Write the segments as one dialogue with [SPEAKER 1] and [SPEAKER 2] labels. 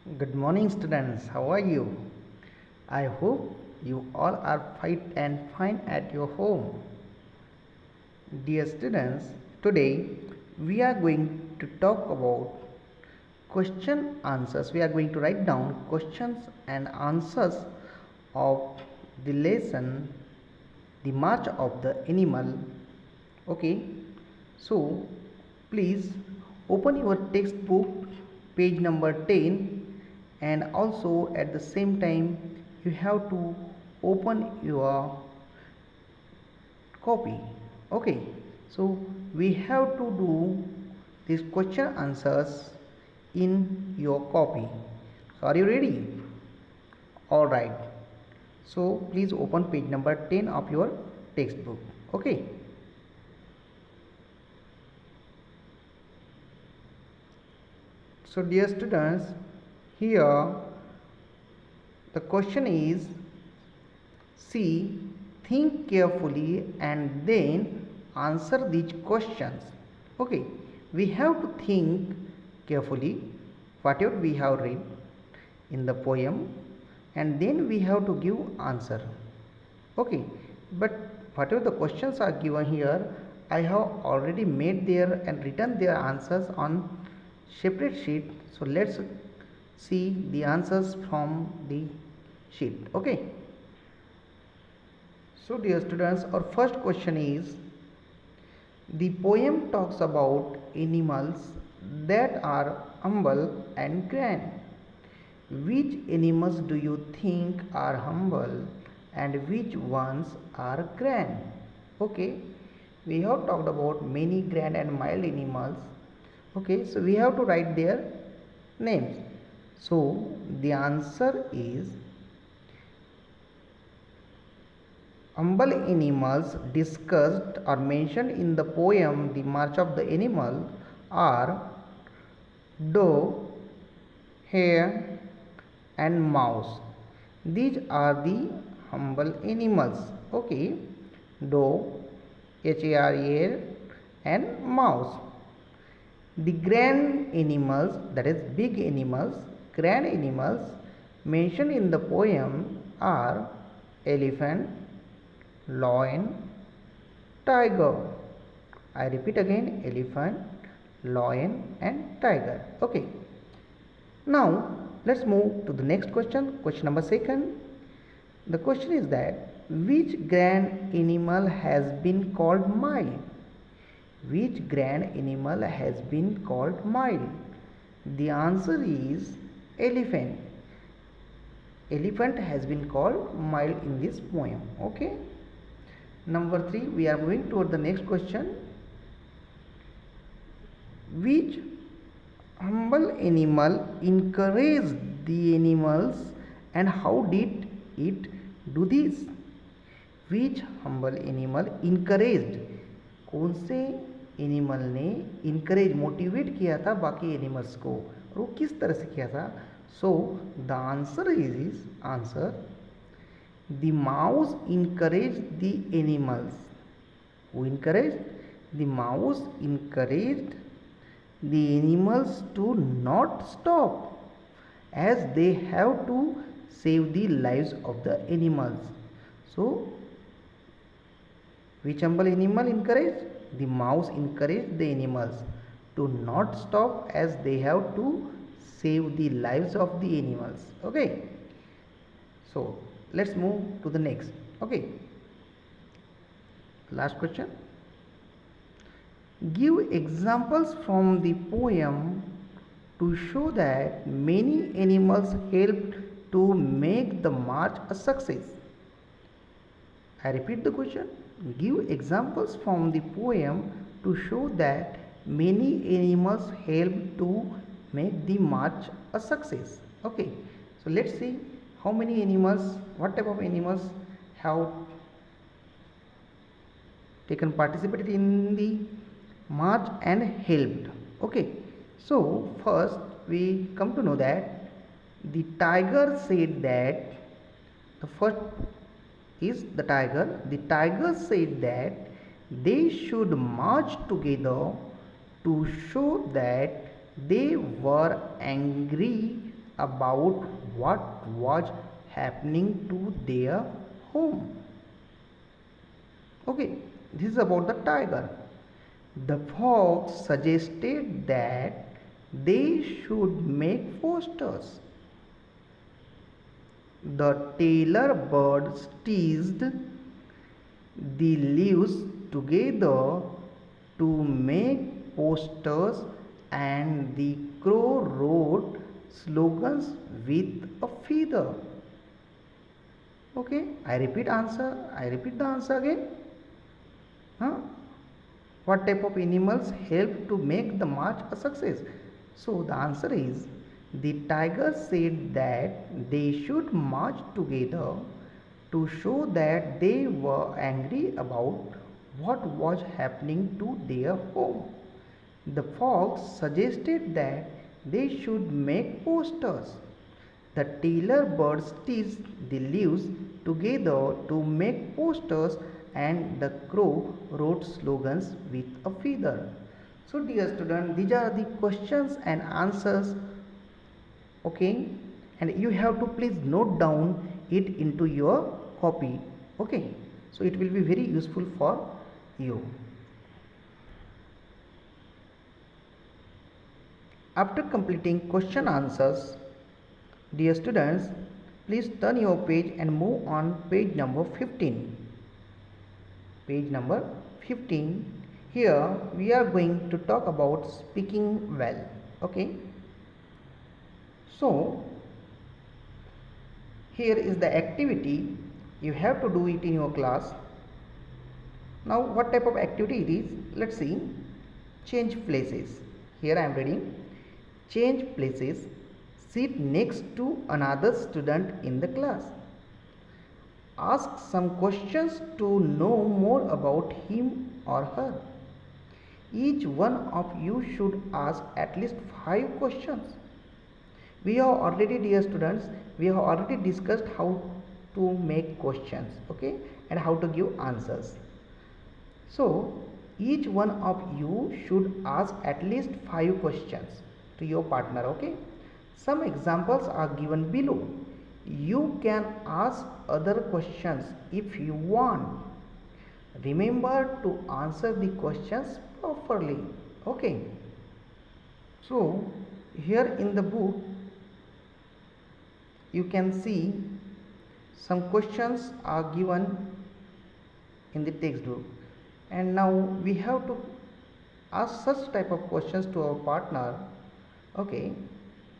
[SPEAKER 1] Good morning, students. How are you? I hope you all are fit and fine at your home. Dear students, today we are going to talk about question answers. We are going to write down questions and answers of the lesson The March of the Animal. Okay, so please open your textbook page number 10, and also at the same time you have to open your copy. Okay, so we have to do these question answers in your copy. So are you ready? All right, so please open page number 10 of your textbook. Okay, so dear students, here the question is, see, think carefully and then answer these questions. Okay, we have to think carefully whatever we have read in the poem, and then we have to give answer. Okay, but whatever the questions are given here, I have already made there and written their answers on separate sheet. So let's see the answers from the sheet. Okay, so dear students, our first question is, the poem talks about animals that are humble and grand. Which animals do you think are humble and which ones are grand? Okay, we have talked about many grand and mild animals. Okay, so we have to write their names. So the answer is, humble animals discussed or mentioned in the poem The March of the Animal are doe, hare, and mouse. These are the humble animals. Okay, doe, hare, and mouse. The grand animals, that is big animals, grand animals mentioned in the poem are elephant, lion, tiger. I repeat again, elephant, lion, and tiger. Okay, now let's move to the next question. Question number second. The question is that, which grand animal has been called mild? Which grand animal has been called mild? The answer is elephant. Elephant has been called mild in this poem. Okay. Number 3, we are moving toward the next question. Which humble animal encouraged the animals and how did it do this? Which humble animal encouraged? कौन से animal ने encourage motivate किया था बाकी animals को, और वो किस तरह से किया था? So the answer is answer, the mouse encourage the animals. Who encourage? The mouse encouraged the animals to not stop, as they have to save the lives of the animals. So which humble animal encouraged? The mouse encouraged the animals to not stop, as they have to save the lives of the animals. Okay, so let's move to the next. Okay, last question. Give examples from the poem to show that many animals helped to make the march a success. I repeat the question. Give examples from the poem to show that many animals helped to make the march a success. Okay, so let's see how many animals, what type of animals have taken participated in the march and helped. Okay, so first we come to know that the tiger said that, the first is the tiger. The tiger said that they should march together to show that they were angry about what was happening to their home. Okay, this is about the tiger. The fox suggested that they should make posters. The tailor bird stitched the leaves together to make posters, and the crow wrote slogans with a feather. Okay, I repeat the answer again. Huh? What type of animals help to make the march a success? So the answer is, the tiger said that they should march together to show that they were angry about what was happening to their home. The fox suggested that they should make posters. The tailor bird stitched the leaves together to make posters, and the crow wrote slogans with a feather. So dear student, these are the questions and answers. Okay, and you have to please note down it into your copy. Okay, so it will be very useful for you. After completing question answers, dear students, please turn your page and move on page number 15. Page number 15. Here we are going to talk about speaking well. Okay. So here is the activity. You have to do it in your class. Now what type of activity it is? Let's see. Change places. Here I am reading. Change places. Sit next to another student in the class. Ask some questions to know more about him or her. Each one of you should ask at least 5 questions. We have already, dear students, we have already discussed how to make questions, okay, and how to give answers. So each one of you should ask at least 5 questions to your partner, okay. Some examples are given below. You can ask other questions if you want. Remember to answer the questions properly. Okay. So here in the book you can see some questions are given in the textbook, and now we have to ask such type of questions to our partner. Okay,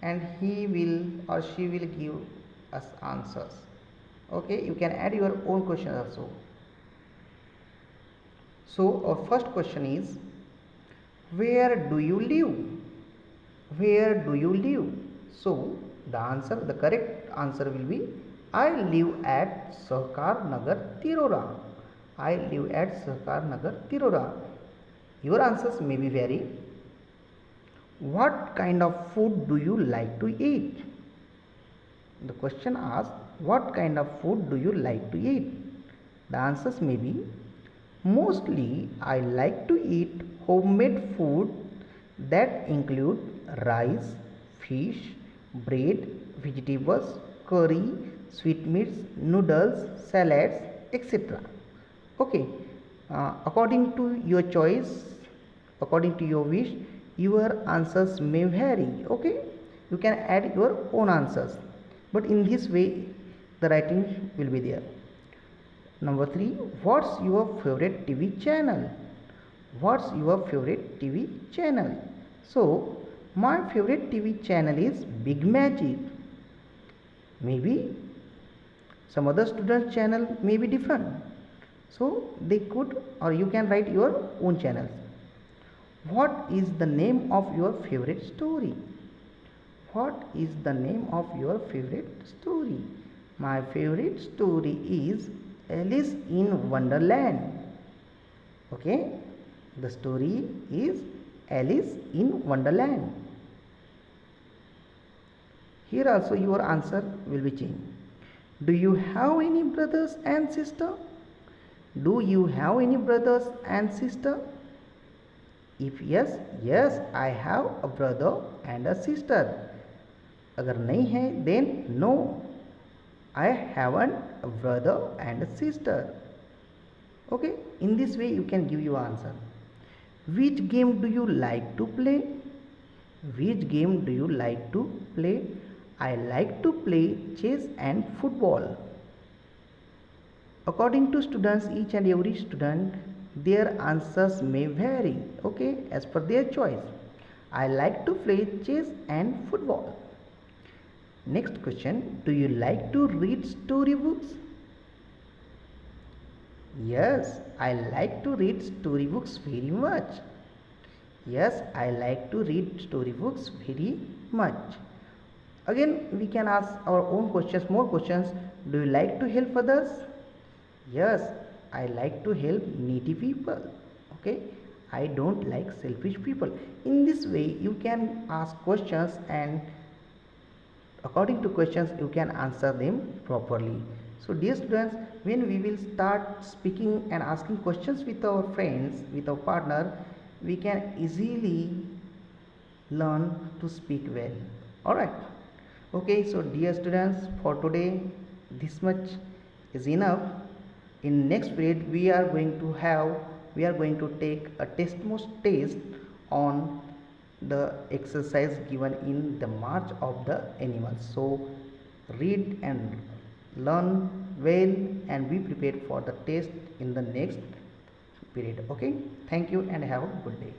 [SPEAKER 1] and he will or she will give us answers. Okay, you can add your own question also. So our first question is, where do you live? Where do you live? So the correct answer will be, I live at Sahkar Nagar, Tirora. I live at Sahkar Nagar, Tirora. Your answers may be vary. What kind of food do you like to eat? The question asks, what kind of food do you like to eat? The answers may be, mostly I like to eat homemade food that include rice, fish, bread, vegetables, curry, sweetmeats, noodles, salads, etc. Okay, according to your choice, according to your wish, your answers may vary. Okay, you can add your own answers, but in this way the writing will be there. Number 3, what's your favorite TV channel? What's your favorite TV channel? So my favorite TV channel is Big Magic. Maybe some other students' channel may be different, so they could, or you can write your own channels. What is the name of your favorite story? What is the name of your favorite story? My favorite story is Alice in Wonderland. Okay, the story is Alice in Wonderland. Here also your answer will be changed. Do you have any brothers and sister? Do you have any brothers and sister? If yes, yes, I have a brother and a sister. अगर नहीं है then no, I haven't a brother and a sister. Okay, in this way you can give your answer. Which game do you like to play? Which game do you like to play? I like to play chess and football. According to students, each and every student, their answers may vary, okay, as per their choice. I like to play chess and football. Next question, do you like to read storybooks? Yes, I like to read storybooks very much. Yes, I like to read storybooks very much. Again, we can ask our own questions, more questions. Do you like to help others? Yes, I like to help needy people. Okay, I don't like selfish people. In this way, you can ask questions, and according to questions, you can answer them properly. So, dear students, when we will start speaking and asking questions with our friends, with our partner, we can easily learn to speak well. All right. Okay, so dear students, for today, this much is enough. In next period, we are going to take a test on the exercise given in the march of the animals. So read and learn well and be prepared for the test in the next period. Okay, thank you and have a good day.